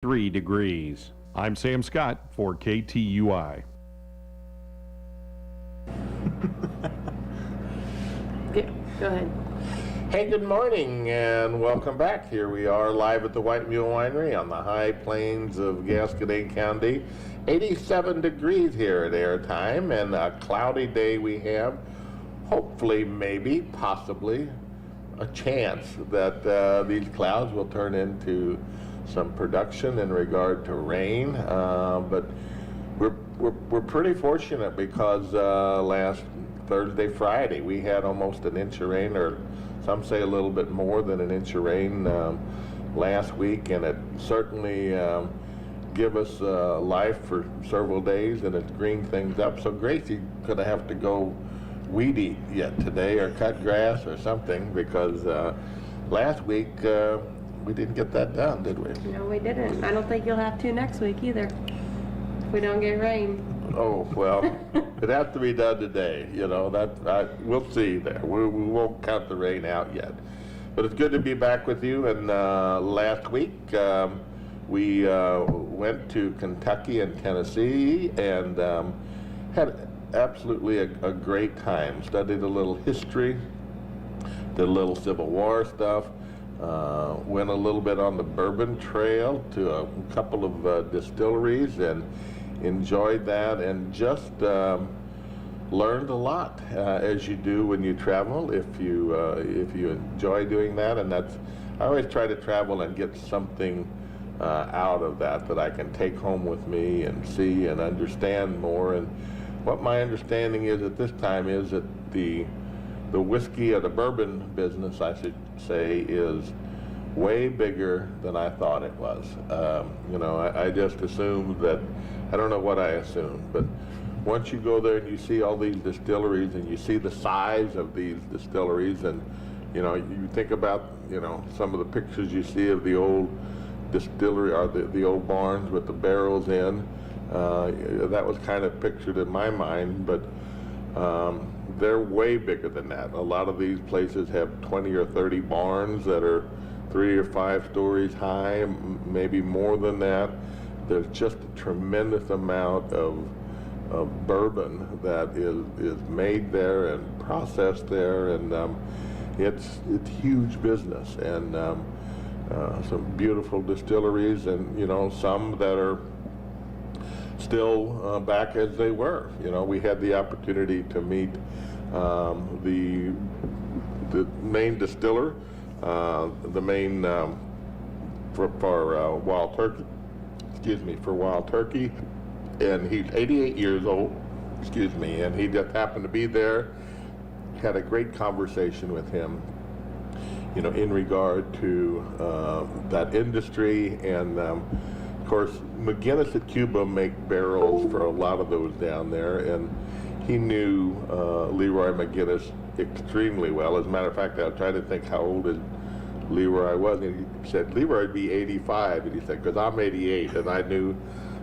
83 degrees. I'm Sam Scott for KTUI. Yeah, go ahead. Hey, good morning and welcome back. Here we are live at the White Mule Winery on the high plains of Gascoyne County. 87 degrees here at airtime and a cloudy day we have. Hopefully, maybe, possibly, a chance that these clouds will turn into some production in regard to rain. But we're pretty fortunate because last Thursday, Friday, we had almost an inch of rain, or some say a little bit more than an inch of rain last week, and it certainly give us life for several days, and it's greened things up. So Gracie's gonna have to go weed eat yet today, or cut grass or something, because last week we didn't get that done, did we? No, we didn't. I don't think you'll have to next week either, if we don't get rain. Oh, well, it has to be done today, you know, we'll see there. We won't count the rain out yet. But it's good to be back with you, and last week we went to Kentucky and Tennessee and had absolutely a great time. Studied a little history, did a little Civil War stuff, went a little bit on the bourbon trail to a couple of distilleries and enjoyed that, and just learned a lot as you do when you travel, if you enjoy doing that. And I always try to travel and get something out of that I can take home with me and see and understand more. And what my understanding is at this time is that the whiskey or the bourbon business, I should say, is way bigger than I thought it was. You know, I just assumed that, I don't know what I assumed, but once you go there and you see all these distilleries and you see the size of these distilleries, and you know, you think about, you know, some of the pictures you see of the old distillery, or the old barns with the barrels in, that was kind of pictured in my mind, but they're way bigger than that. A lot of these places have 20 or 30 barns that are 3 or 5 stories high, maybe more than that. There's just a tremendous amount of bourbon that is made there and processed there, and it's huge business, and some beautiful distilleries, and you know, some that are still back as they were. You know, we had the opportunity to meet the main distiller, the main for Wild Turkey. Excuse me, for Wild Turkey, and he's 88 years old. Excuse me, and he just happened to be there. Had a great conversation with him, you know, in regard to that industry, and of course, McGinnis at Cuba make barrels for a lot of those down there, and he knew Leroy McGinnis extremely well. As a matter of fact, I was trying to think how old Leroy was, and he said Leroy'd be 85, and he said, because I'm 88, and I knew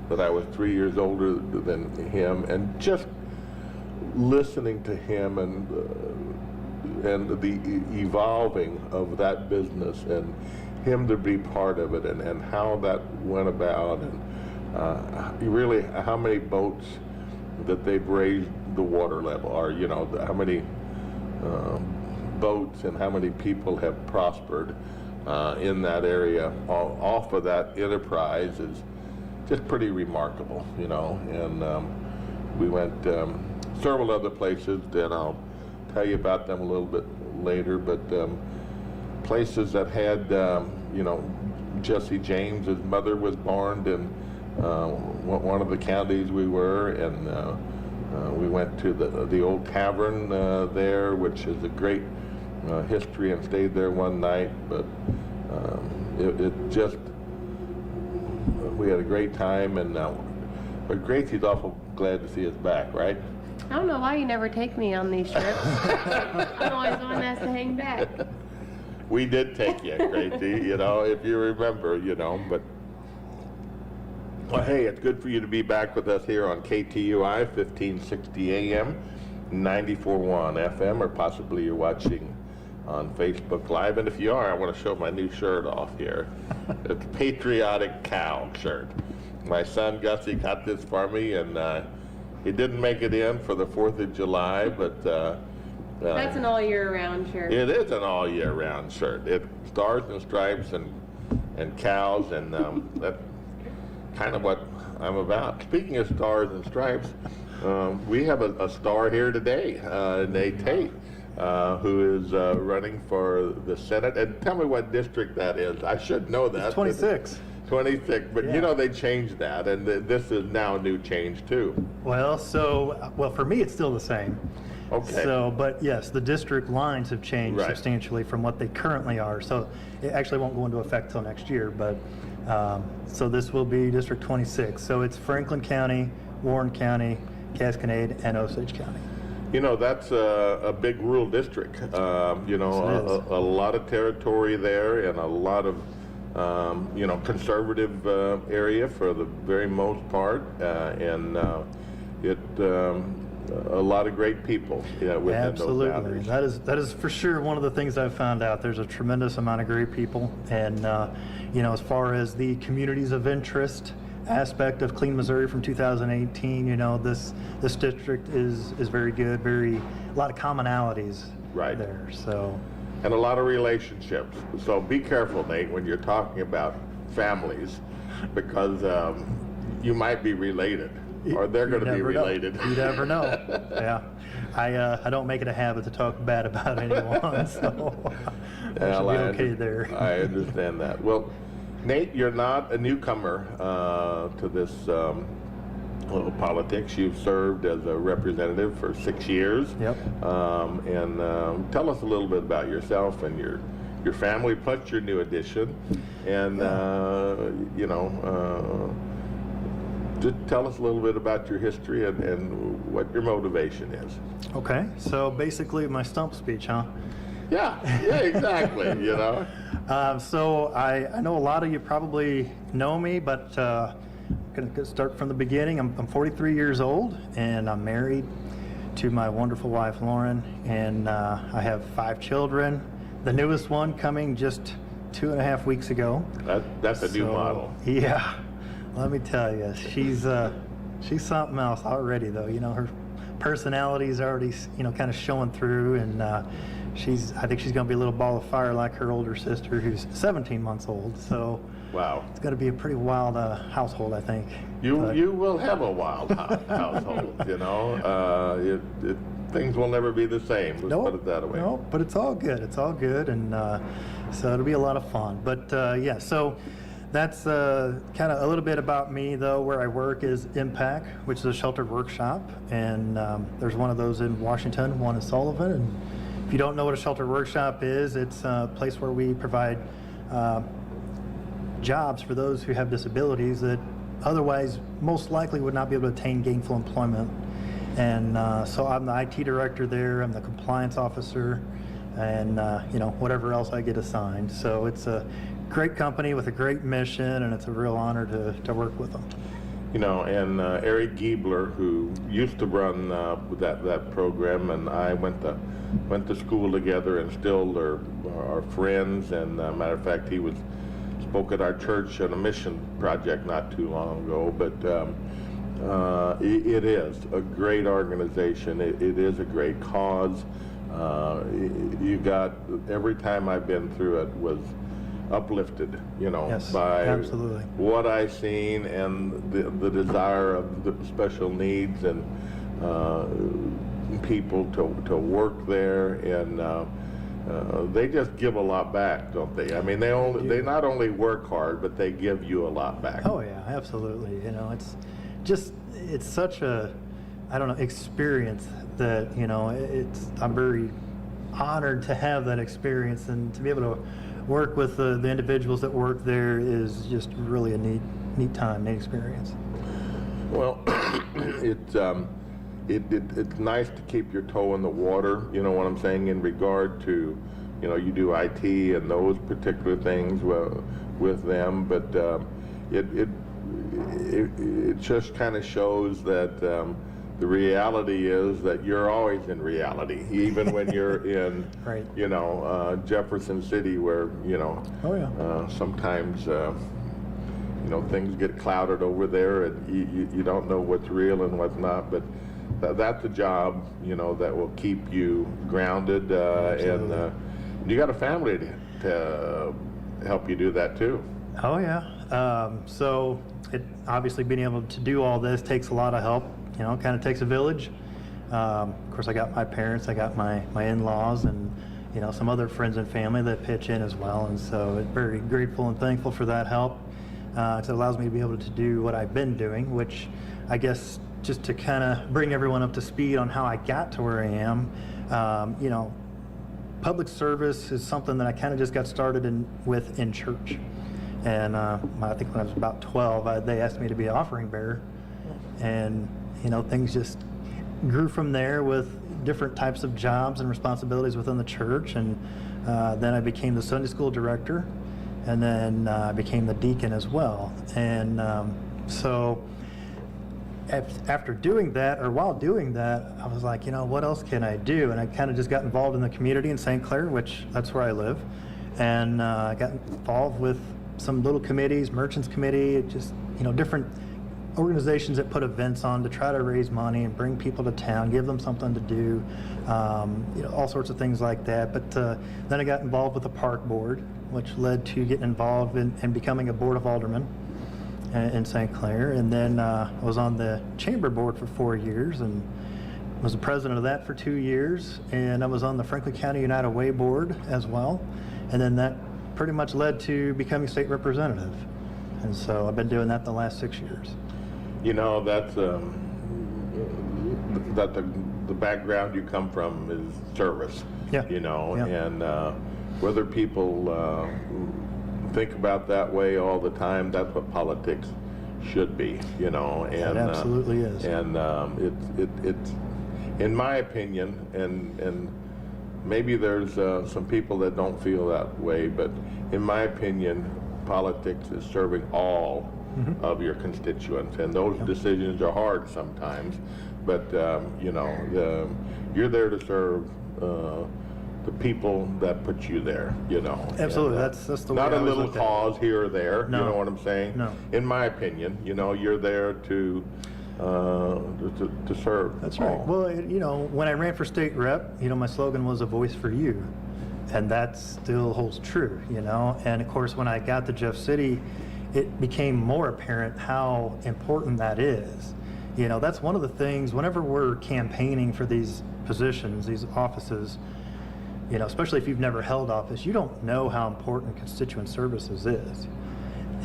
that I was 3 years older than him, and just listening to him and the evolving of that business, and him to be part of it, and how that went about, and really how many boats that they've raised the water level, or you know, how many boats and how many people have prospered in that area off of that enterprise is just pretty remarkable, you know. And we went several other places, and I'll tell you about them a little bit later, but places that had, you know, Jesse James, his mother was born in one of the counties we were, and we went to the old tavern there, which is a great history, and stayed there one night. But it just, we had a great time, and but Gracie's awful glad to see us back, right? I don't know why you never take me on these trips. I'm always the one that has to hang back. We did take you, Gracie, you know, if you remember, you know, but well, hey, it's good for you to be back with us here on KTUI, 1560 AM, 94.1 FM, or possibly you're watching on Facebook Live. And if you are, I want to show my new shirt off here. It's a patriotic cow shirt. My son Gussie got this for me, and he didn't make it in for the 4th of July, but That's an all year round shirt. it is an all year round shirt. It stars and stripes and cows, and that's kind of what I'm about. Speaking of stars and stripes, we have a star here today, Nate Tate, who is running for the Senate. And tell me what district that is. I should know that. It's 26. 26, but Yeah. you know they changed that, and this is now a new change too. Well, for me, it's still the same. Okay. So, but yes, the district lines have changed Right. substantially from what they currently are. So it actually won't go into effect till next year, but so this will be District 26. So it's Franklin County, Warren County, Cascade, and Osage County. You know, that's a big rural district. You know, Yes, it is. a lot of territory there, and a lot of you know, conservative area for the very most part, and a lot of great people, within those Absolutely. boundaries. That is for sure one of the things I've found out. There's a tremendous amount of great people, and you know, as far as the communities of interest aspect of Clean Missouri from 2018, you know, this district is very good. A lot of commonalities Right. there. So And a lot of relationships. So be careful, Nate, when you're talking about families, because you might be related, or they're going to be never know. related. You never know. Yeah, I don't make it a habit to talk bad about anyone, so I should Well, be okay there. I understand that. Well, Nate, you're not a newcomer to this politics. You've served as a representative for 6 years. Yep. And tell us a little bit about yourself and your family, plus your new addition. And, you know, just tell us a little bit about your history and what your motivation is. Okay, so basically my stump speech, huh? Yeah, exactly, you know. So I know a lot of you probably know me, but I'm going to start from the beginning. I'm 43 years old, and I'm married to my wonderful wife, Lauren, and I have 5 children. The newest one coming just 2.5 weeks ago. That's a new So, model. Yeah, let me tell you, she's something else already, though. You know, her personality is already, you know, kind of showing through, and I think she's going to be a little ball of fire like her older sister, who's 17 months old. So Wow. it's going to be a pretty wild household, I think. But- You will have a wild household, you know. Things will never be the same. Let's put it that way. No, but it's all good. It's all good, and so it'll be a lot of fun. But yeah, so that's kind of a little bit about me, though. Where I work is Impact, which is a sheltered workshop, and there's one of those in Washington, one in Sullivan. And if you don't know what a sheltered workshop is, it's a place where we provide jobs for those who have disabilities that otherwise most likely would not be able to attain gainful employment. And so I'm the IT director there, I'm the compliance officer, and you know, whatever else I get assigned. So it's a great company with a great mission, and it's a real honor to work with them. You know, and Eric Giebler, who used to run that program, and I went to school together, and still are friends. And matter of fact, he spoke at our church on a mission project not too long ago. But it is a great organization. It is a great cause. You got, every time I've been through it was uplifted, you know, Yes, by absolutely. what I've seen, and the desire of the special needs and people to work there, and they just give a lot back, don't they? I mean, they not only work hard, but they give you a lot back. Oh yeah, absolutely. You know, it's such a, I don't know, experience that, you know, I'm very honored to have that experience, and to be able to work with the individuals that work there is just really a neat time, neat experience. Well, it's nice to keep your toe in the water, you know what I'm saying, in regard to, you know, you do IT and those particular things with them, but it just kind of shows that the reality is that you're always in reality, even when you're in, Right. Jefferson City, where, Oh, yeah. sometimes, things get clouded over there, and you don't know what's real and what's not, but that's a job, that will keep you grounded, and you got a family to help you do that too. Oh, yeah. So it obviously being able to do all this takes a lot of help. Kind of takes a village. Of course, I got my parents, I got my in-laws, and some other friends and family that pitch in as well. And so I'm very grateful and thankful for that help. It allows me to be able to do what I've been doing, which I guess just to kind of bring everyone up to speed on how I got to where I am. Public service is something that I kind of just got started with in church. And I think when I was about 12, they asked me to be an offering bearer. And, things just grew from there with different types of jobs and responsibilities within the church. And then I became the Sunday school director. And then I became the deacon as well. And so after doing that, or while doing that, I was like, what else can I do? And I kind of just got involved in the community in St. Clair, which that's where I live. And I got involved with some little committees, Merchants Committee, just, different organizations that put events on to try to raise money and bring people to town, give them something to do, all sorts of things like that. But then I got involved with the park board, which led to getting involved in becoming a board of aldermen in St. Clair. And then I was on the chamber board for 4 years and was the president of that for 2 years. And I was on the Franklin County United Way board as well. And then that pretty much led to becoming state representative. And so I've been doing that the last 6 years. That's the background you come from is service. Yeah. Yeah. And whether people think about that way all the time, that's what politics should be. And it absolutely is. And it's in my opinion, and maybe there's some people that don't feel that way, but in my opinion, politics is serving all of your constituents, and those decisions are hard sometimes, but you're there to serve the people that put you there, Absolutely, and, that's the way not I a always little looked at it. cause here or there. No. You know what I'm saying? No. In my opinion, you're there to serve. That's right. all. Well, when I ran for state rep, my slogan was a voice for you. And that still holds true, And of course, when I got to Jeff City, it became more apparent how important that is. That's one of the things, whenever we're campaigning for these positions, these offices, especially if you've never held office, you don't know how important constituent services is.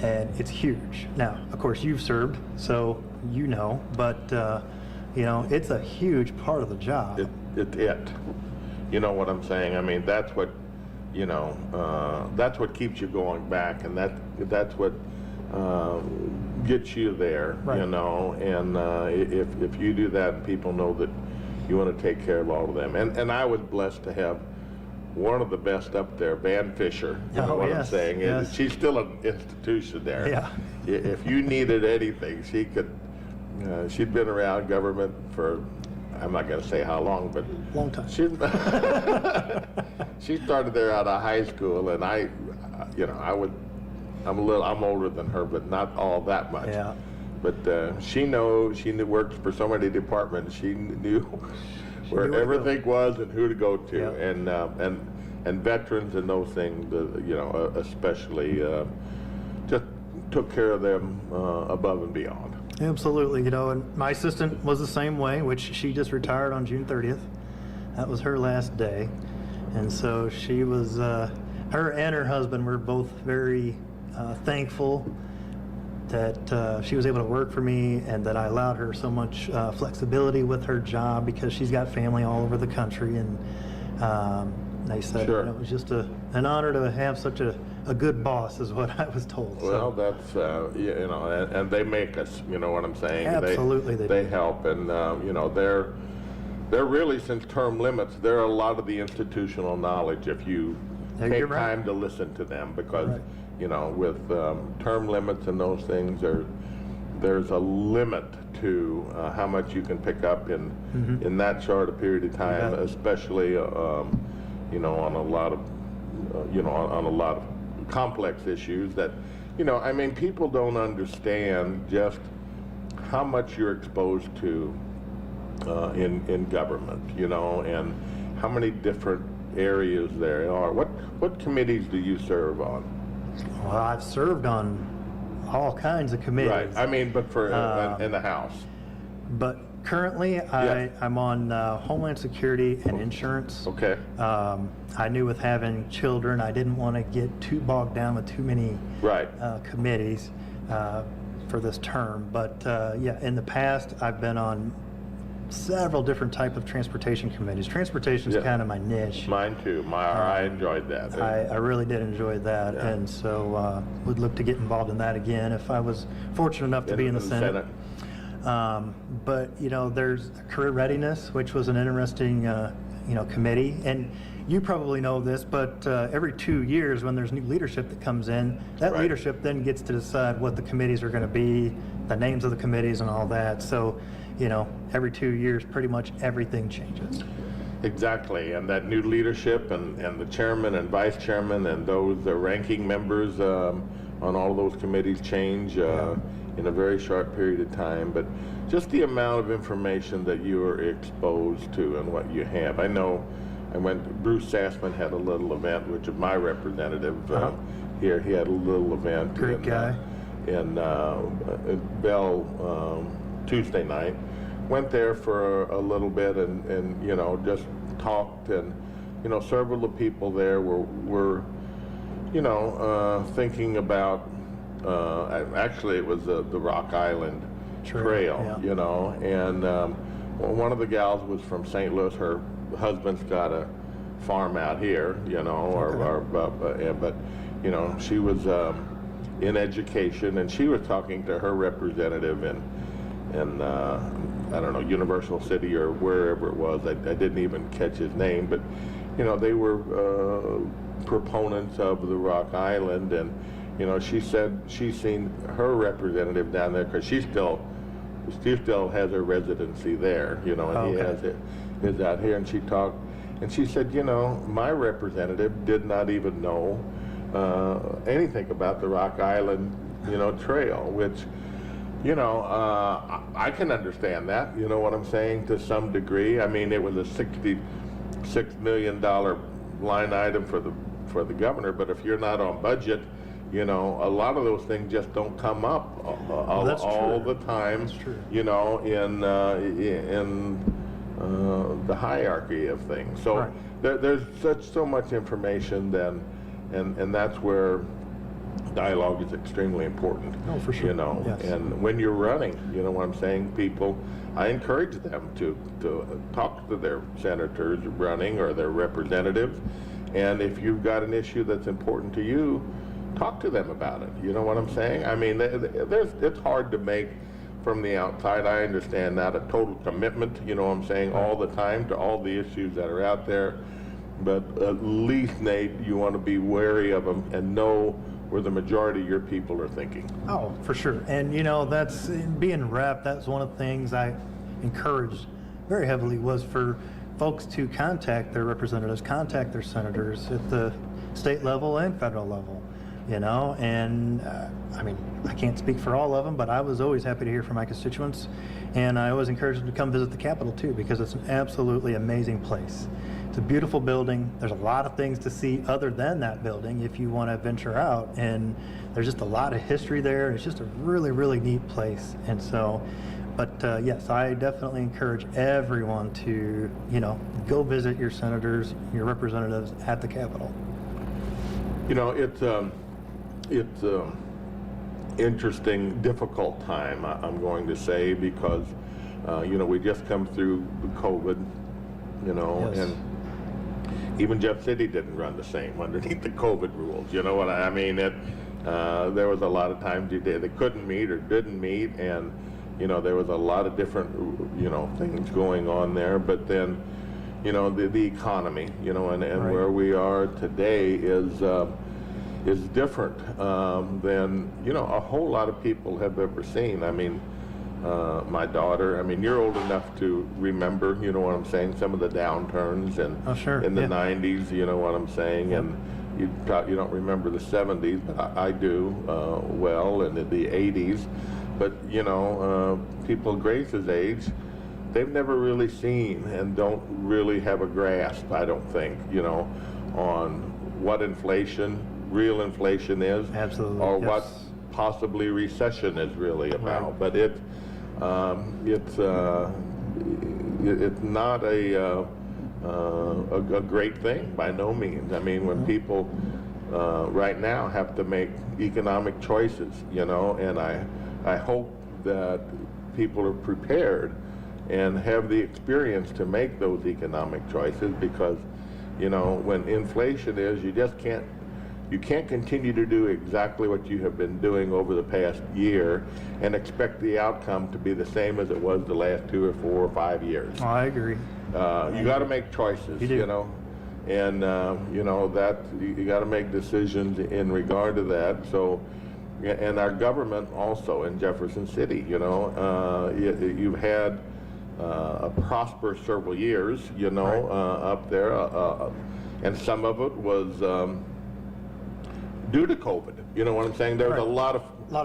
And it's huge. Now, of course, you've served, so but it's a huge part of the job. You know what I'm saying? I mean, that's what keeps you going back, and that's what gets you there. Right. And if you do that, and people know that you want to take care of all of them. And I was blessed to have one of the best up there, Van Fisher. You know what I'm saying? Yes. She's still an institution there. Yeah. If you needed anything, she could. She'd been around government for, I'm not going to say how long, but Long time. She started there out of high school, and I'm older than her, but not all that much. Yeah. But she worked for so many departments. She knew where knew where to go. everything was and who to go to, Yeah. and veterans and those things, especially just took care of them above and beyond. Absolutely, and my assistant was the same way, which she just retired on June 30th. That was her last day. And so she was, her and her husband were both very thankful that she was able to work for me and that I allowed her so much flexibility with her job because she's got family all over the country. And they said Sure. it was just an honor to have such a good boss, is what I was told. Well, that's, and they make us, you know what I'm saying? Absolutely they They do. help, and, they're really, since term limits, they're a lot of the institutional knowledge if you Yeah, take you're right. time to listen to them, because, Right. with term limits and those things, there's a limit to how much you can pick up in that short a period of time, especially you know, on a lot of you know, on a lot of complex issues that, you know, I mean, people don't understand just how much you're exposed to in government, you know, and how many different areas there are. What committees do you serve on? Well, I've served on all kinds of committees. Right. I mean, but for in the House. But currently, I'm on Homeland Security and Insurance. Okay. I knew with having children, I didn't want to get too bogged down with too many committees for this term. But yeah, in the past, I've been on several different type of transportation committees. Transportation is kind of my niche. Mine too. I enjoyed that. I really did enjoy that, and so would look to get involved in that again if I was fortunate enough to be in the Senate. But you know, there's career readiness, which was an interesting you know, committee, and you probably know this, but every 2 years when there's new leadership that comes in, that leadership then gets to decide what the committees are going to be, the names of the committees and all that. So, you know, every 2 years pretty much everything changes. Exactly, and that new leadership and the chairman and vice chairman and those ranking members on all of those committees change in a very short period of time. But just the amount of information that you are exposed to and what you have. I know Bruce Sassman had a little event, which is my representative here. He had a little event. Great guy. In Bell Tuesday night. Went there for a little bit and you know, just talked, and you know, several of the people there were you know, thinking about actually it was the Rock Island Trail, you know, and one of the gals was from St. Louis. Her husband's got a farm out here, you know, but you know, she was in education, and she was talking to her representative in I don't know, Universal City or wherever it was. I didn't even catch his name, but you know, they were proponents of the Rock Island, and you know, she said she's seen her representative down there because she still has her residency there, you know, and he has is out here, and she talked, and she said, you know, my representative did not even know anything about the Rock Island, you know, trail, which, you know, I can understand that, you know what I'm saying, to some degree. I mean, it was a $66 million line item for the governor, but if you're not on budget, you know, a lot of those things just don't come up all the time, you know, in the hierarchy of things. So there's so much information then, and that's where dialogue is extremely important. Oh, for sure. You know, and when you're running, you know what I'm saying, people, I encourage them to talk to their senators running or their representatives, and if you've got an issue that's important to you, talk to them about it. You know what I'm saying? I mean, it's hard to make from the outside. I understand that, a total commitment, you know what I'm saying, all the time to all the issues that are out there. But at least, Nate, you want to be wary of them and know where the majority of your people are thinking. Oh, for sure. And you know, that's being rep, that's one of the things I encouraged very heavily, was for folks to contact their representatives, contact their senators at the state level and federal level. You know, and I mean, I can't speak for all of them, but I was always happy to hear from my constituents, and I always encourage them to come visit the Capitol too, because it's an absolutely amazing place. It's a beautiful building. There's a lot of things to see other than that building if you want to venture out, and there's just a lot of history there. It's just a really, really neat place. And so, but yes, I definitely encourage everyone to, you know, go visit your senators, your representatives at the Capitol. You know, it's interesting, difficult time, I'm going to say, because, you know, we just come through COVID, you know, and even Jeff City didn't run the same underneath the COVID rules, you know what I mean? There was a lot of times they couldn't meet or didn't meet, and, you know, there was a lot of different, you know, things going on there, but then, you know, the economy, you know, and where we are today is, is different than, you know, a whole lot of people have ever seen. I mean, my daughter, I mean, you're old enough to remember, you know what I'm saying, some of the downturns and Oh, sure, in the yeah. 90s, you know what I'm saying, and you don't remember the 70s, but I do well, and the 80s. But, you know, people Grace's age, they've never really seen and don't really have a grasp, I don't think, you know, on what inflation, real inflation is. Absolutely, Or yes. what possibly recession is really about. Right. But it's not a great thing by no means. I mean, when people right now have to make economic choices, you know, and I hope that people are prepared and have the experience to make those economic choices, because, you know, when inflation is, you can't continue to do exactly what you have been doing over the past year and expect the outcome to be the same as it was the last 2 or 4 or 5 years. Oh, I agree. You got to make choices, You do. you know, and you know that you got to make decisions in regard to that. So, and our government also in Jefferson City, you know, you've had a prosperous several years, you know, Right. up there, and some of it was due to COVID. You know what I'm saying? There was Right. a lot of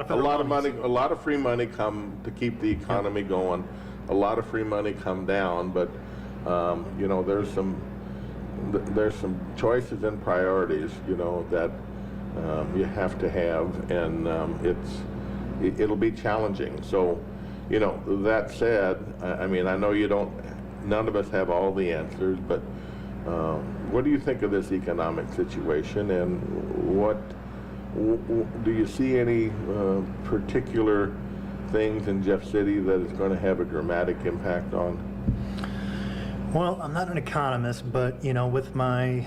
federal money, monies. a lot of free money come to keep the economy going. A lot of free money come down, but you know, there's some choices and priorities, you know, that you have to have, and it'll be challenging. So, you know, that said, I mean, I know none of us have all the answers, but what do you think of this economic situation, and do you see any particular things in Jeff City that is going to have a dramatic impact on? Well, I'm not an economist, but, you know, with my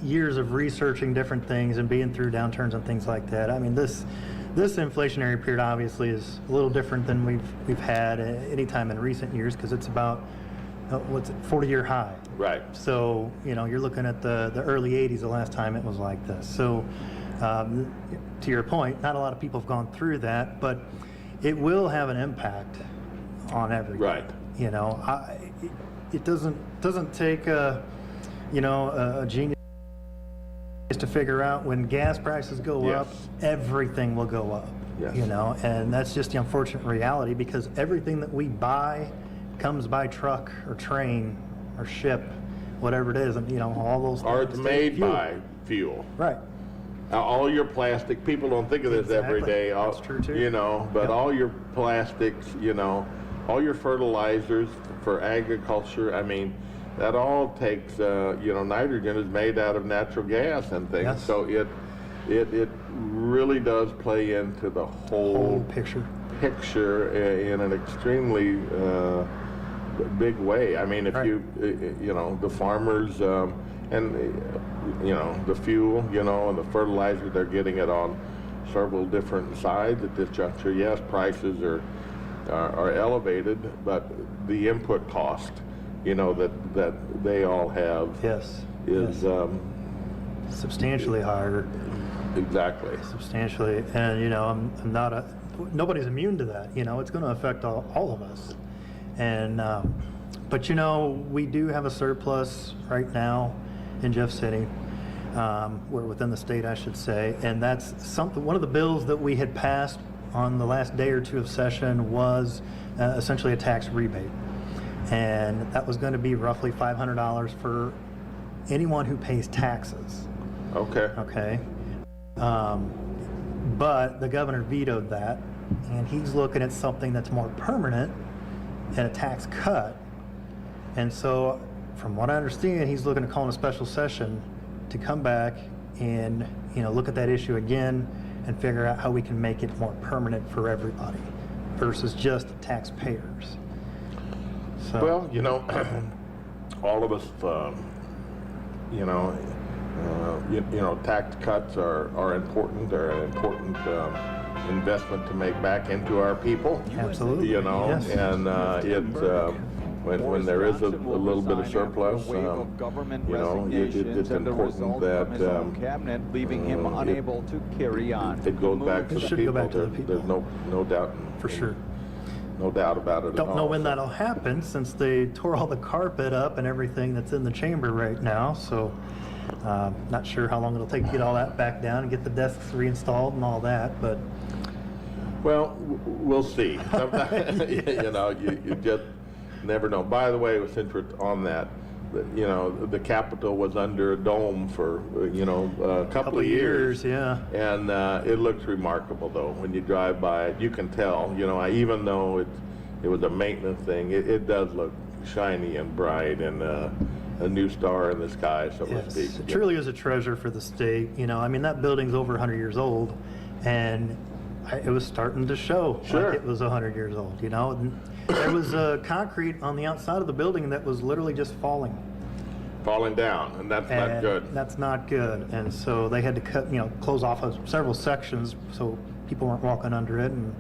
years of researching different things and being through downturns and things like that, I mean, this inflationary period obviously is a little different than we've had any time in recent years, because it's about 40-year high. Right. So, you know, you're looking at the early 80s, the last time it was like this. So, to your point, not a lot of people have gone through that, but it will have an impact on everything. Right. You know, it doesn't take a genius to figure out when gas prices go Yes. up, everything will go up. Yes. You know, and that's just the unfortunate reality, because everything that we buy comes by truck or train or ship, whatever it is, and, you know, all those Or things it's take made fuel. by fuel. Right. All your plastic, people don't think of this every Exactly. day. That's true, too. You know, but Yep. all your plastics, you know, all your fertilizers for agriculture, I mean, that all takes, you know, nitrogen is made out of natural gas and things. Yes. So it really does play into the Whole picture. picture in an extremely big way. I mean, if Right. you know, the farmers and you know, the fuel, you know, and the fertilizer, they're getting it on several different sides at this juncture. Yes, prices are elevated, but the input cost, you know, that they all have Yes. is yes. Substantially higher. exactly. Substantially, and, you know, I'm not nobody's immune to that. You know, it's going to affect all of us. And but, you know, we do have a surplus right now in Jeff City. We're within the state, I should say, and that's something. One of the bills that we had passed on the last day or two of session was essentially a tax rebate, and that was going to be roughly $500 for anyone who pays taxes. Okay. Okay. But the governor vetoed that, and he's looking at something that's more permanent and a tax cut. And so, from what I understand, he's looking to call in a special session to come back and, you know, look at that issue again and figure out how we can make it more permanent for everybody versus just the taxpayers. So, Well, you know, all of us, you know, you know, tax cuts are important. They're an important investment to make back into our people. absolutely. You know, Yes. and when there is a little bit of surplus, you know, it's important that cabinet, leaving him unable to carry on. it goes back to It the should people. go back to the people. There's no doubt. For sure. No doubt about it at Don't know all. when So- that'll happen since they tore all the carpet up and everything that's in the chamber right now. So not sure how long it'll take to get all that back down and get the desks reinstalled and all that. But Well, we'll see. Sometimes, you know, you just never know. By the way, since we're on that, you know, the Capitol was under a dome for, you know, a couple of years. Yeah. And it looks remarkable, though, when you drive by it. You can tell, you know, even though it was a maintenance thing, it does look shiny and bright and a new star in the sky, so to Yes, speak. it truly is a treasure for the state. You know, I mean, that building's over 100 years old, and it was starting to show Sure. like it was 100 years old, you know. And there was concrete on the outside of the building that was literally just falling. Falling down, and that's not And good. that's not good. And so they had to close off of several sections so people weren't walking under it, and,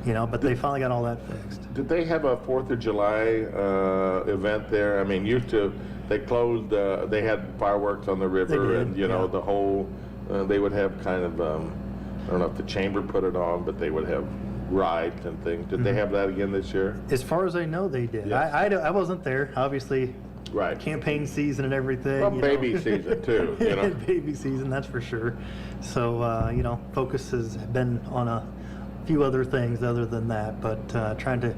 you know, but they finally got all that fixed. Did they have a 4th of July event there? I mean, they closed, they had fireworks on the river, did, and, you know, yeah. the whole, they would have kind of, I don't know if the chamber put it on, but they would have rides and things. Did they have that again this year? As far as I know, they did. Yes. I wasn't there, obviously. Right. Campaign season and everything. Well, you baby know. season too, you know. Baby season, that's for sure. So, you know, focus has been on a few other things other than that, but trying to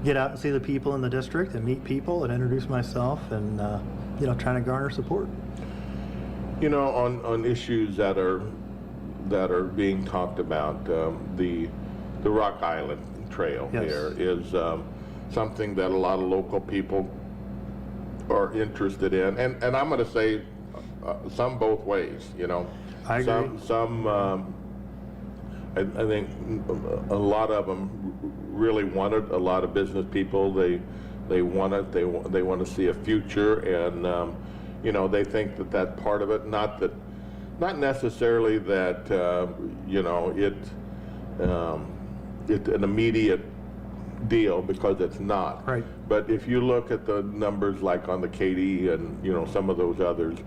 get out and see the people in the district and meet people and introduce myself and, you know, trying to garner support. You know, on issues that are being talked about, the Rock Island Trail Yes. here is something that a lot of local people are interested in, and I'm going to say some both ways. You know, I agree. Some I think a lot of them really want it. A lot of business people they want it. They want to see a future, and you know, they think that part of it. Not necessarily that you know it's an immediate deal, because it's not. Right. But if you look at the numbers like on the KD and, you know, some of those others,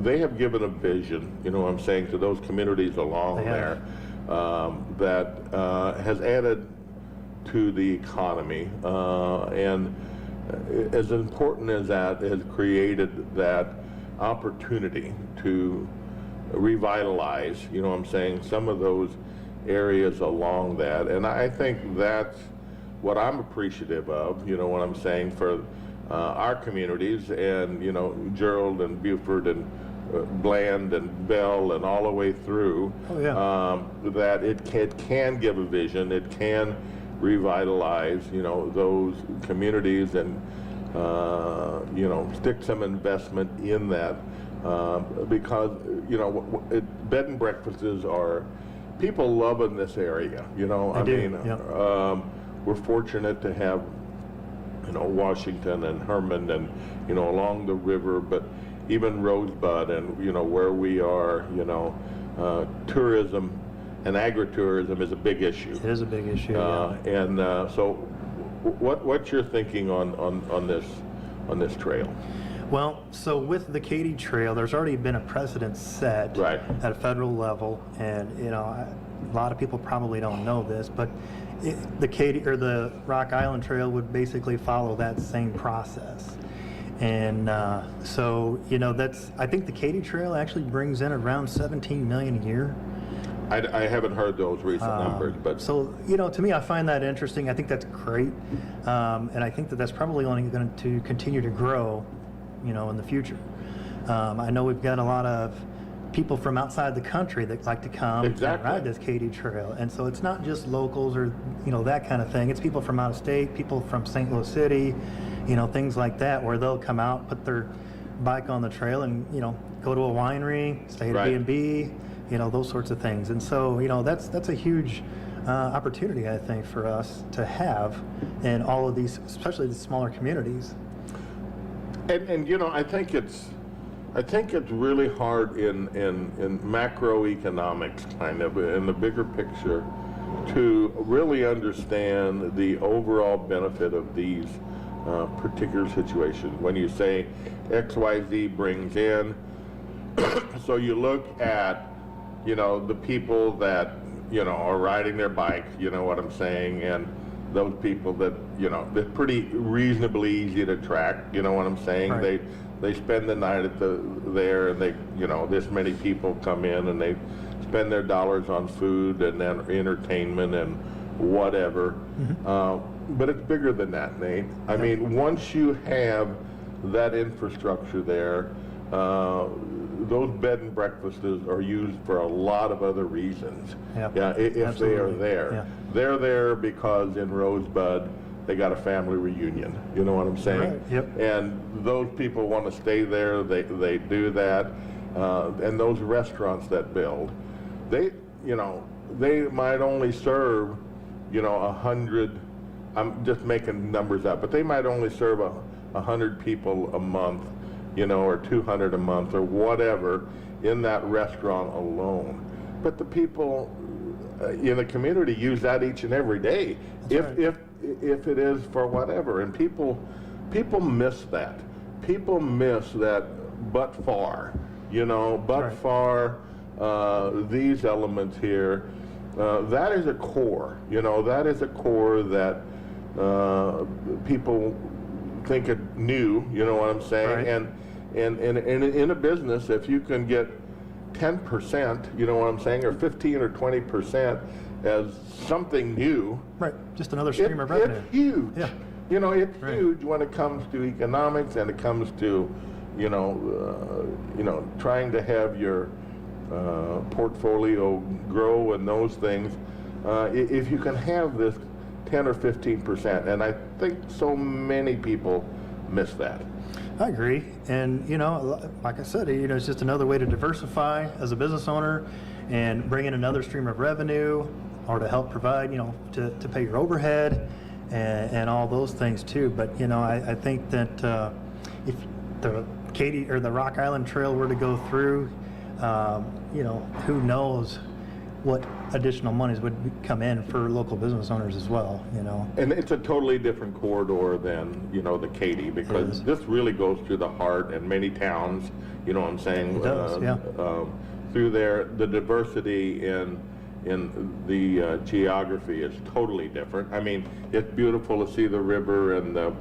they have given a vision, you know what I'm saying, to those communities along They there have. that has added to the economy. And as important as that has created that opportunity to revitalize, you know what I'm saying, some of those areas along that. And I think that's what I'm appreciative of, you know what I'm saying, for our communities, and, you know, Gerald and Buford and Bland and Bell and all the way through. Oh, yeah. That it can give a vision, it can revitalize, you know, those communities, and you know, stick some investment in that, because, you know, bed and breakfasts are, people love in this area, you know. They I do, mean, yeah. we're fortunate to have, you know, Washington and Herman and, you know, along the river, but even Rosebud and, you know, where we are, you know, tourism and agritourism is a big issue. It is a big issue. Yeah. And so what's your thinking on this trail? Well, so with the Katy Trail, there's already been a precedent set Right. at a federal level, and, you know, a lot of people probably don't know this, but the Rock Island Trail would basically follow that same process. And so, you know, I think the Katy Trail actually brings in around 17 million a year. I haven't heard those recent numbers, but So, you know, to me, I find that interesting. I think that's great. And I think that's probably only going to continue to grow, you know, in the future. I know we've got a lot of people from outside the country that like to come Exactly. and ride this Katy Trail. And so it's not just locals or, you know, that kind of thing. It's people from out of state, people from St. Louis City, you know, things like that, where they'll come out, put their bike on the trail and, you know, go to a winery, stay at Right. a B&B, you know, those sorts of things. And so, you know, that's a huge opportunity, I think, for us to have in all of these, especially the smaller communities. And you know, I think it's really hard in macroeconomics, kind of, in the bigger picture, to really understand the overall benefit of these particular situation. When you say XYZ brings in, so you look at, the people that, are riding their bike, you know what I'm saying, and those people that, they're pretty reasonably easy to track, you know what I'm saying? Right. They spend the night at there, and they, this many people come in and they spend their dollars on food and then entertainment and whatever. But it's bigger than that, Nate. I mean, once you have that infrastructure there, those bed and breakfasts are used for a lot of other reasons. If they are Absolutely. there. Yeah. They're there because in Rosebud, they got a family reunion. You know what I'm saying? Right. Yep. And those people want to stay there. They do that. And those restaurants that build, they might only serve, 100. I'm just making numbers up, but they might only serve 100 people a month, or 200 a month or whatever in that restaurant alone. But the people in the community use that each and every day, if it is for whatever. And people miss that. People miss that, but far, these elements here. That is a core. That is a core that people think it new. You know what I'm saying? Right. And in a business, if you can get 10%, you know what I'm saying, or 15 or 20% as something new. Right, just another stream of revenue. It's huge. Yeah. It's Right. huge when it comes to economics and it comes to, trying to have your portfolio grow and those things. If you can have this 10 or 15%, and I think so many people miss that. I agree. And, like I said, it's just another way to diversify as a business owner and bring in another stream of revenue or to help provide, to pay your overhead and all those things too. But, I think that if the Katy or the Rock Island Trail were to go through, who knows what additional monies would come in for local business owners as well, And it's a totally different corridor than, the Katy, because this really goes through the heart and many towns, you know what I'm saying? It does, yeah. Through there, the diversity in the geography is totally different. I mean, it's beautiful to see the river and the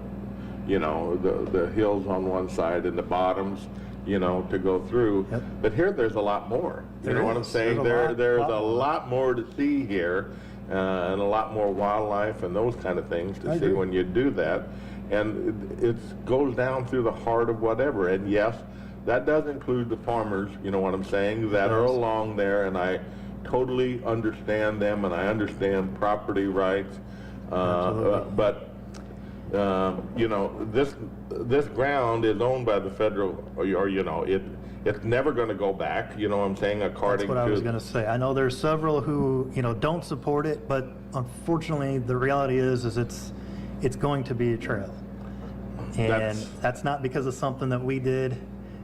hills on one side and the bottoms, to go through. Yep. But here, there's a lot more. You know what I'm saying? There's a lot more to see here, and a lot more wildlife and those kind of things to see when you do that. And it goes down through the heart of whatever. And yes, that does include the farmers, you know what I'm saying, that are along there, and I totally understand them, and I understand property rights. But this ground is owned by the federal, it's never going to go back, you know what I'm saying, according to... That's what I was going to say. I know there's several who, don't support it, but unfortunately the reality is it's going to be a trail. And that's not because of something that we did,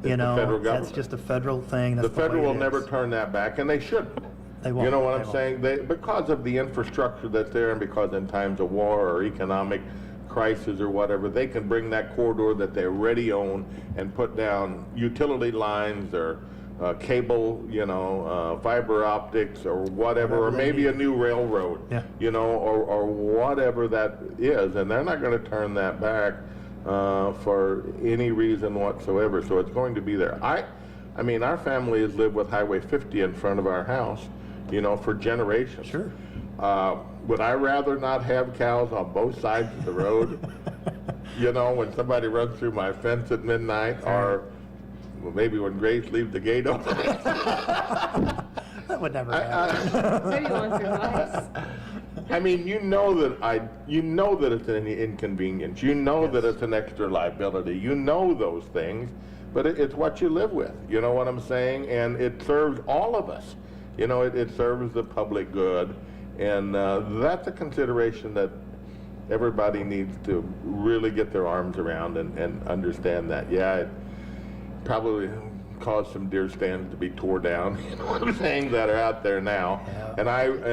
the federal government. That's just a federal thing. That's the federal way will it never is. turn that back, and they shouldn't. They won't. You know what They I'm won't. saying? Because of the infrastructure that's there, and because in times of war or economic crisis or whatever, they can bring that corridor that they already own and put down utility lines or cable, fiber optics or whatever, or maybe a new railroad, or whatever that is, and they're not going to turn that back for any reason whatsoever. So it's going to be there. I mean, our family has lived with Highway 50 in front of our house, for generations. Sure. Would I rather not have cows on both sides of the road? When somebody runs through my fence at midnight, or maybe when Grace leaves the gate open. That would never happen. Maybe once or twice. I mean, that it's an inconvenience. That it's an extra liability. Those things, but it's what you live with. You know what I'm saying? And it serves all of us. It serves the public good. And that's a consideration that everybody needs to really get their arms around and understand that. Yeah, it probably caused some deer stands to be tore down, you know what I'm saying, that are out there now. Yeah. And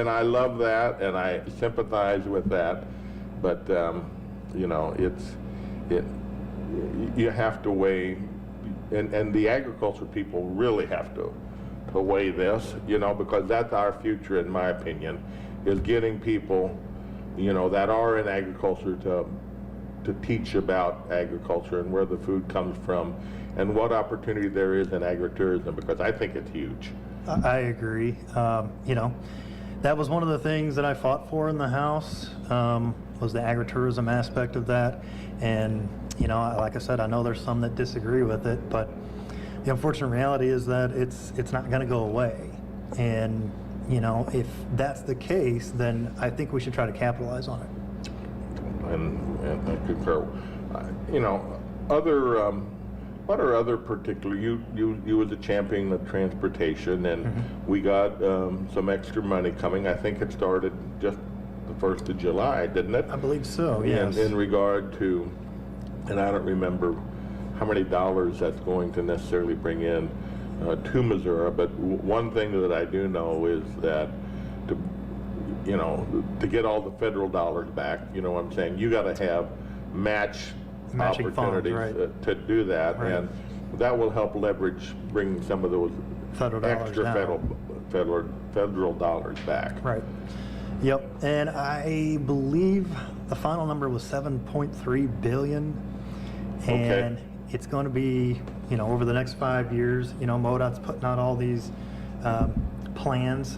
I love that, and I sympathize with that. But, it, you have to weigh, and the agriculture people really have to weigh this, you know, because that's our future, in my opinion, is getting people, you know, that are in agriculture to teach about agriculture and where the food comes from and what opportunity there is in agritourism, because I think it's huge. I agree. You know, that was one of the things that I fought for in the House, was the agritourism aspect of that. And, you know, like I said, I know there's some that disagree with it, but the unfortunate reality is that it's not going to go away. And, you know, if that's the case, then I think we should try to capitalize on it. And I concur. You know, other what are other particular? You as a champion of transportation, and we got some extra money coming. I think it started just the 1st of July, didn't it? I believe so. Yes. In regard to, and I don't remember how many dollars that's going to necessarily bring in to Missouri, but one thing that I do know is that to get all the federal dollars back, you know what I'm saying, you got to have matching opportunities funds, right. To do that, Right. and that will help leverage bringing some of those Federal dollars extra down. federal dollars back. Right. Yep. And I believe the final number was 7.3 billion. And it's going to be, you know, over the next 5 years, you know, MoDOT's putting out all these plans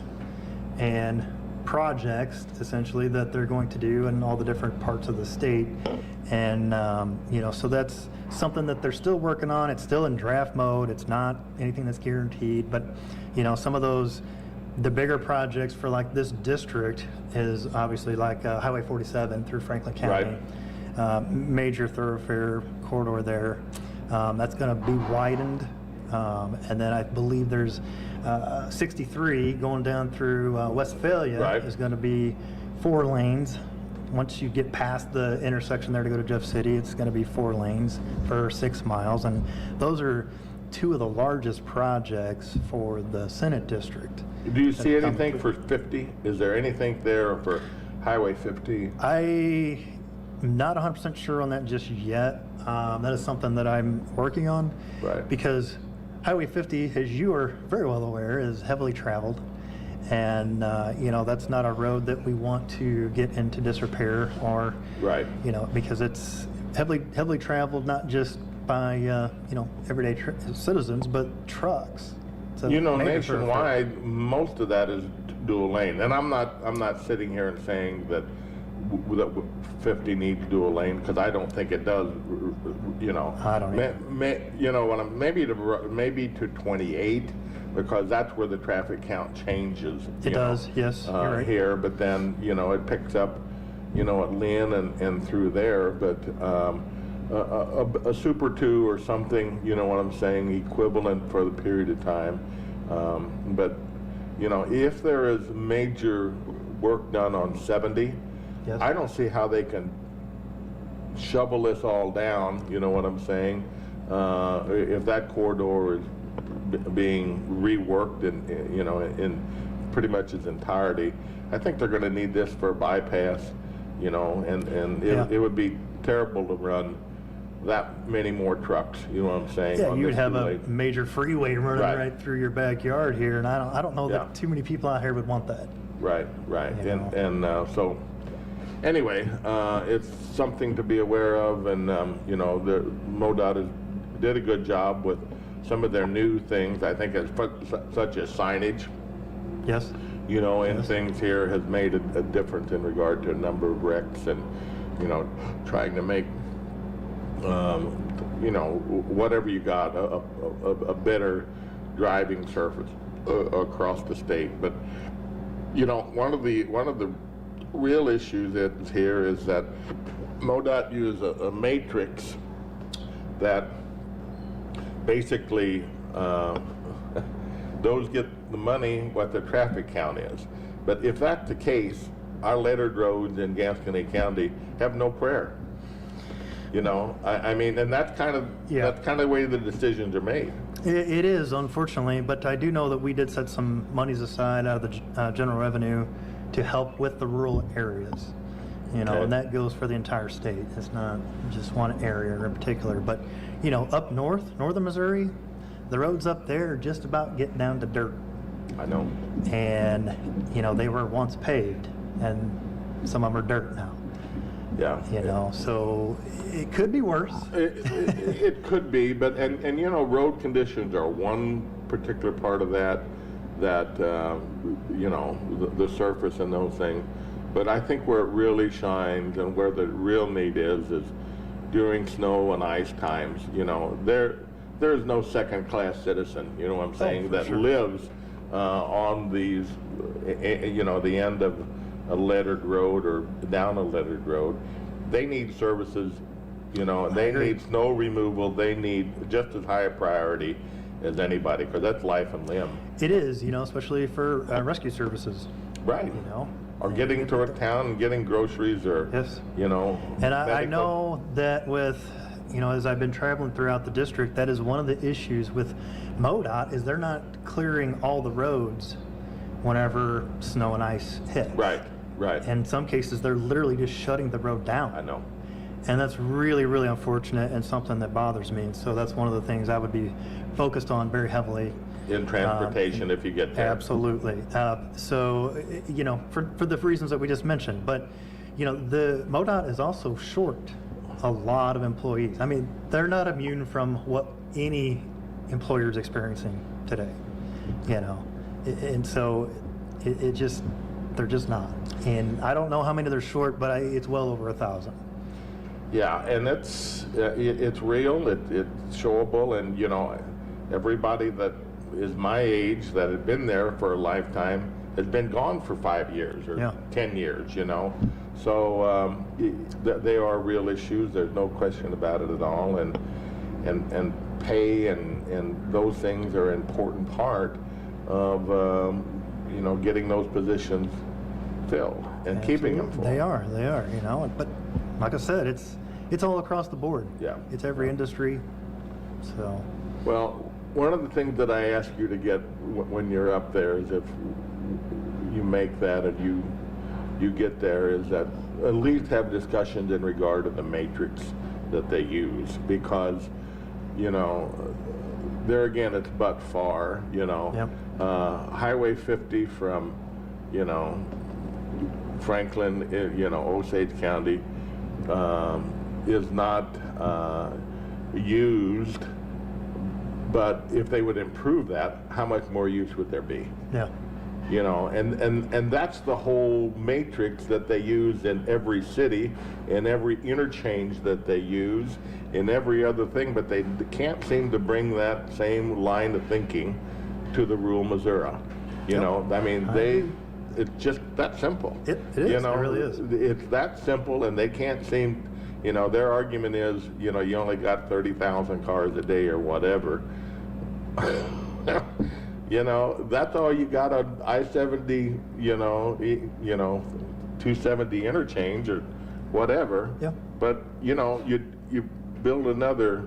and projects essentially that they're going to do in all the different parts of the state. And, you know, so that's something that they're still working on. It's still in draft mode. It's not anything that's guaranteed, but, you know, some of those, the bigger projects for like this district is obviously like Highway 47 through Franklin County. Right. Major thoroughfare corridor there. That's going to be widened. And then I believe there's 63 going down through Westphalia. Right. Is going to be 4 lanes. Once you get past the intersection there to go to Jeff City, it's going to be 4 lanes for 6 miles. And those are 2 of the largest projects for the Senate district. Do you see anything for 50? Is there anything there for Highway 50? I'm not 100% sure on that just yet. That is something that I'm working on. Right. Because Highway 50, as you are very well aware, is heavily traveled. And, you know, that's not a road that we want to get into disrepair or, Right. you know, because it's heavily traveled, not just by, you know, everyday citizens, but trucks. It's a You know, major thoroughfare. nationwide, most of that is dual lane, and I'm not sitting here and saying that 50 needs dual lane, because I don't think it does. You know, I don't either. You know, maybe to 28, because that's where the traffic count changes. It does, yes, you're right. Here, but then you know it picks up, you know, at Lynn and through there, but. A Super 2 or something, you know what I'm saying, equivalent for the period of time. But, you know, if there is major work done on 70, Yes. I don't see how they can shovel this all down, you know what I'm saying? If that corridor is being reworked in, you know, in pretty much its entirety, I think they're going to need this for a bypass, you know, and it would be terrible to run that many more trucks, you know what I'm saying? Yeah, on you would this have a two-lane. major freeway running Right. right through your backyard here, and I don't know Yeah. that too many people out here would want that. Right. You And so, anyway, it's something to be aware of, and you know, the MoDOT did a good job with some of their new things. I think it's such as signage, Yes. you know, and Yes. things here has made a difference in regard to a number of wrecks, and you know, trying to make you know, whatever you got a better driving surface across the state. But you know, one of the real issues that's here is that MoDOT used a matrix that basically those get the money what the traffic count is. But if that's the case, our lettered roads in Gascony County have no prayer. You know, I mean, and that's kind of the way the decisions are made. It is, unfortunately, but I do know that we did set some monies aside out of the general revenue to help with the rural areas. you know, Okay. and that goes for the entire state. It's not just one area in particular. But, you know, up north, northern Missouri, the roads up there just about get down to dirt. I know. And, you know, they were once paved, and some of them are dirt now. Yeah. You know, so it could be worse. It could be, but and you know, road conditions are one particular part of that you know, the surface and those things. But I think where it really shines and where the real need is during snow and ice times. You know, there's no second-class citizen, you know what I'm saying, that sure. lives on these, you know, the end of a lettered road or down a lettered road. They need services, you know, and they need snow removal. They need just as high a priority as anybody, because that's life and limb. It is, you know, especially for rescue services, Right. you know. Or getting to a town and getting groceries, or, Yes. you know. And I medical. know that with, you know, as I've been traveling throughout the district, that is one of the issues with MoDOT is they're not clearing all the roads whenever snow and ice hit. Right, right. In some cases, they're literally just shutting the road down. I know. And that's really, really unfortunate and something that bothers me. And so that's one of the things I would be focused on very heavily. In transportation, if you get there. Absolutely. So, you know, for the reasons that we just mentioned, but, you know, the MoDOT is also short a lot of employees. I mean, they're not immune from what any employer is experiencing today, you know, and so it just, they're just not. And I don't know how many they're short, but it's well over 1,000. Yeah, and it's real, it's showable, and, you know, everybody that is my age that had been there for a lifetime has been gone for 5 years or 10 years, you know. So they are real issues. There's no question about it at all. And pay and those things are an important part of you know, getting those positions filled and keeping them full. They are, you know. But like I said, it's all across the board. Yeah. It's every industry. So. Well, one of the things that I ask you to get when you're up there is if you make that and you get there is that at least have discussions in regard to the matrix that they use, because, you know, there again, it's but far, you know. Yep. Highway 50 from, you know, Franklin, you know, Osage County is not used. But if they would improve that, how much more use would there be? Yeah. You know, and that's the whole matrix that they use in every city, in every interchange that they use, in every other thing, but they can't seem to bring that same line of thinking to the rural Missouri. You know, I mean, it's just that simple. It is, You know, it really is. It's that simple, and they can't seem, you know, their argument is, you know, you only got 30,000 cars a day or whatever. You know, that's all you got on I-70, you know, 270 interchange or whatever. Yeah. But, you know, you build another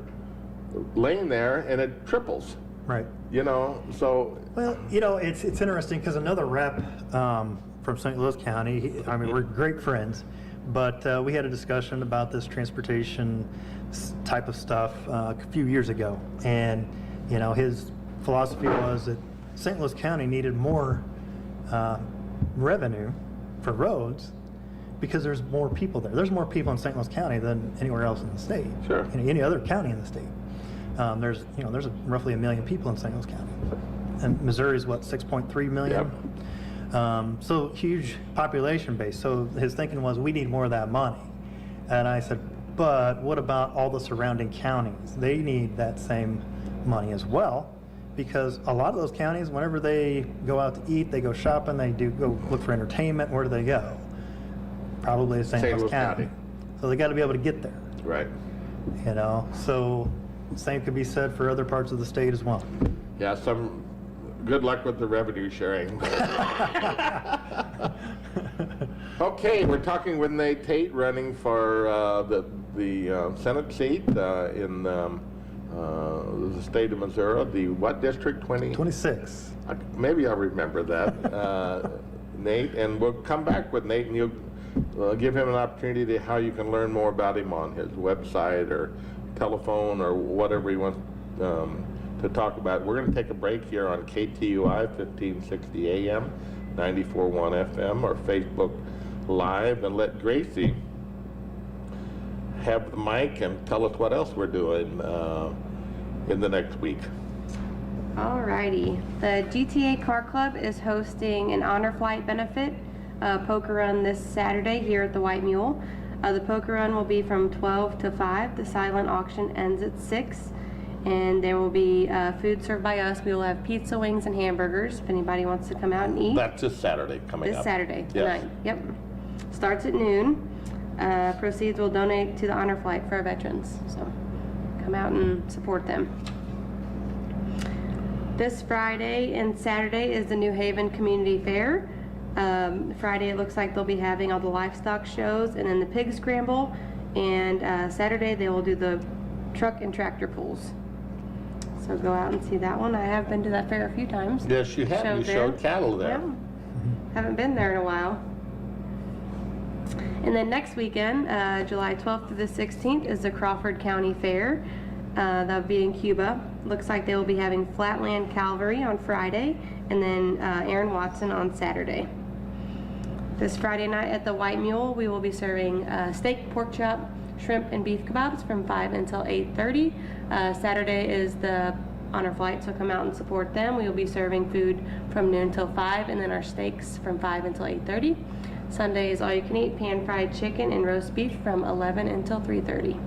lane there and it triples, Right. you know, so. Well, you know, it's interesting because another rep from St. Louis County, I mean, we're great friends, but we had a discussion about this transportation type of stuff a few years ago. And, you know, his philosophy was that St. Louis County needed more revenue for roads because there's more people there. There's more people in St. Louis County than anywhere else in the state. Sure. Any other county in the state. There's roughly 1 million people in St. Louis County. And Missouri's what, 6.3 million? Yep. So huge population base. So his thinking was, we need more of that money. And I said, but what about all the surrounding counties? They need that same money as well, because a lot of those counties, whenever they go out to eat, they go shopping, they do go look for entertainment, where do they go? Probably to St. Louis County. So they got to be able to get there. Right. You know, so same could be said for other parts of the state as well. Yeah, good luck with the revenue sharing. Okay, we're talking with Nate Tate, running for the Senate seat in the state of Missouri. The what district? 26. Maybe I'll remember that, Nate. And we'll come back with Nate, and give him an opportunity to how you can learn more about him on his website or telephone or whatever he wants to talk about. We're going to take a break here on KTUI 1560 AM, 94.1 FM, or Facebook Live, and let Gracie have the mic and tell us what else we're doing in the next week. Alrighty. The GTA Car Club is hosting an honor flight benefit poker run this Saturday here at the White Mule. The poker run will be from 12 to 5. The silent auction ends at 6. And there will be food served by us. We will have pizza, wings, and hamburgers if anybody wants to come out and eat. That's this Saturday coming up. This Saturday, Yes. tonight. Yep. Starts at noon. Proceeds will donate to the honor flight for our veterans. So come out and support them. This Friday and Saturday is the New Haven Community Fair. Friday it looks like they'll be having all the livestock shows and then the pig scramble. And Saturday they will do the truck and tractor pulls. So go out and see that one. I have been to that fair a few times. Yes, you have. You there. showed cattle there. Yeah. Haven't been there in a while. And then next weekend, July 12th through the 16th, is the Crawford County Fair. That'll be in Cuba. Looks like they will be having Flatland Cavalry on Friday, and then Aaron Watson on Saturday. This Friday night at the White Mule, we will be serving steak, pork chop, shrimp, and beef kebabs from 5 until 8:30. Saturday is the honor flight, so come out and support them. We will be serving food from noon till 5, and then our steaks from 5 until 8:30. Sunday is all you can eat, pan-fried chicken and roast beef from 11 until 3:30.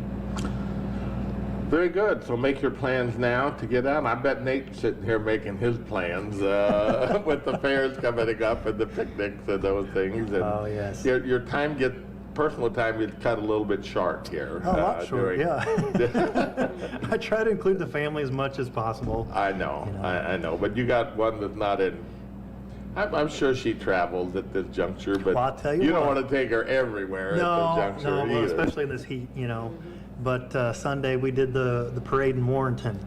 Very good. So make your plans now to get out. I bet Nate's sitting here making his plans with the fairs coming up and the picnics and those things. And Oh, yes. Your personal time gets cut a little bit short here. A lot short, during- yeah. I try to include the family as much as possible. I know, You know. I know. But you got one that's not in. I'm sure she travels at this juncture, but Well, I'll tell you don't what. want to take her everywhere at No, this juncture no, well, either. especially in this heat, you know. But Sunday we did the parade in Warrenton,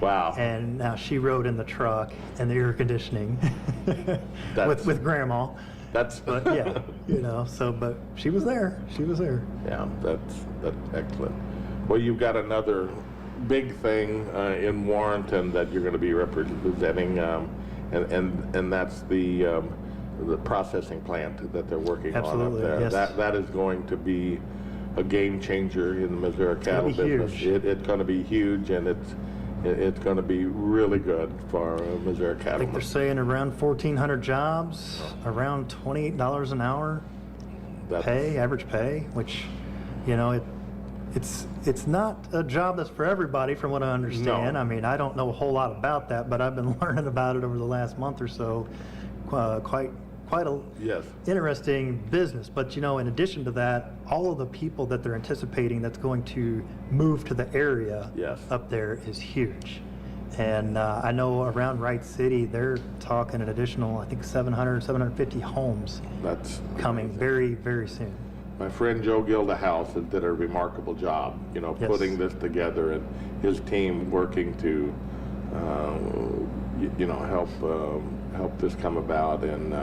Wow. and now she rode in the truck and the air conditioning That's- with Grandma. That's But yeah, you know. So, but she was there. She was there. Yeah, that's excellent. Well, you've got another big thing in Warrenton that you're going to be representing, and that's the processing plant that they're working Absolutely, on up there. yes. That is going to be a game changer in the Missouri cattle be business. huge. It's going to be huge, and it's going to be really good for Missouri I cattle. think they're saying around 1,400 jobs, around $28 an hour average pay, which, you know, it's not a job that's for everybody, from what I understand. No. I mean, I don't know a whole lot about that, but I've been learning about it over the last month or so. Quite a Yes. interesting business. But you know, in addition to that, all of the people that they're anticipating that's going to move to the area Yes. up there is huge. And I know around Wright City, they're talking an additional, I think, 750 homes That's coming amazing. very, very soon. My friend Joe Gildahouse did a remarkable job, you know, Yes. putting this together, and his team working to, you know, help this come about, and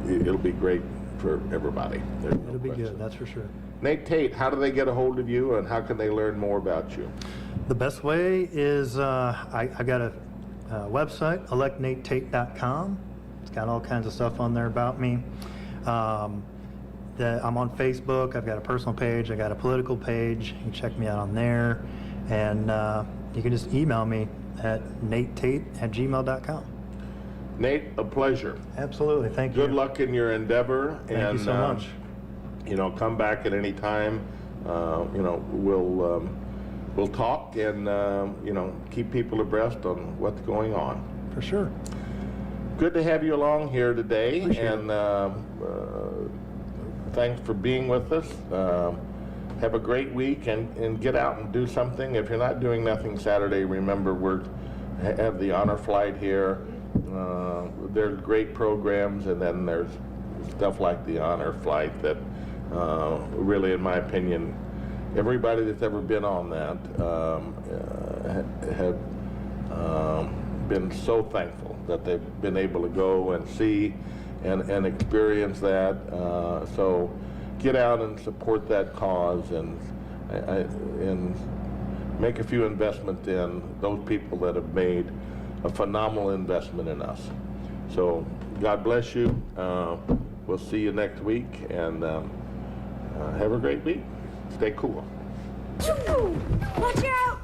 it'll be great for everybody. There's no It'll be question. good, that's for sure. Nate Tate, how do they get a hold of you, and how can they learn more about you? The best way is I got a website, electnatetate.com. It's got all kinds of stuff on there about me. I'm on Facebook. I've got a personal page. I got a political page. You can check me out on there. And you can just email me at natetate@gmail.com. Nate, a pleasure. Absolutely. Thank you. Good luck in your endeavor. Thank you so much. You know, come back at any time. You know, we'll talk and you know, keep people abreast on what's going on. For sure. Good to have you along here today, Appreciate and thanks for being with us. Have a great week, and get out and do something. If you're not doing nothing Saturday, remember we have the honor flight here. There's great programs, and then there's stuff like the honor flight that really, in my opinion, everybody that's ever been on that have been so thankful that they've been able to go and see and experience that. So get out and support that cause and make a few investments in those people that have made a phenomenal investment in us. So God bless you. We'll see you next week, and have a great week. Stay cool. Watch out!